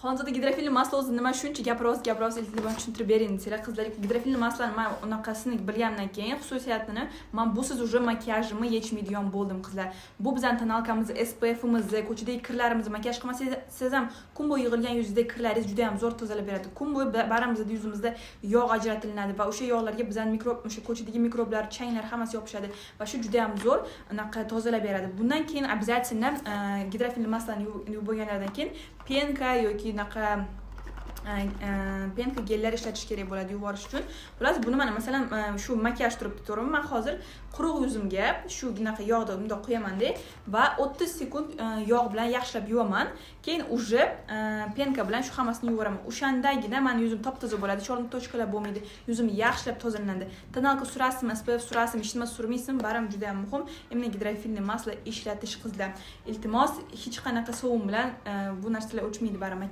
Xonzoda gidrofilli masla o'zi nima shuncha gapiryapsiz iltimos tushuntirib bering desanglar, qizlar gidrofilli maslani men unaqasini bilgandan keyin xususiyatini men busiz уже makiyajimni yechmaydigan bo'ldim qizlar. Bu bizning tonalkamiz, SPF'imiz, ko'chadagi kirlarimizni makiyaj qilmasangiz ham kun bo'yi yig'ilgan yuzingizdagi kirlaringiz juda ham zo'r tozalab beradi. Kun bo'yi baramizda yuzimizda yog' ajratilinadi va o'sha yog'larga bizning mikrob, o'sha ko'chadagi mikroblar, changlar hammasi yopishadi va shu juda ham zo'r unaqa tozalab beradi. Bundan keyin обязательно gidrofilli maslani yuvib bo'lgandan keyin penka yoki unaqa penka gellar ishlatish kerak bo'ladi yuvorish uchun. Xullas buni mana masalan shu makiyaj turibdi to'g'rimi? Men hozir quruq yuzimga shu bunaqa yog'ni bundoq qo'yaman-da va 30 sekund yog' bilan yaxshilab yuvaman. Keyin уже penka bilan shu hammasini yuvaraman. O'shandagina men yuzim top-toza bo'ladi, chorlik tochkalar bo'lmaydi. Yuzim yaxshilab tozalanadi. Tonalka surasizmi, SPF surasizmi, hech nima surmaysizmi, baram juda ham muhim. Imni gidrofilli masla ishlatish qizlar. Iltimos hech qanaqa sovun bilan bu narsalar o'chmaydi baram.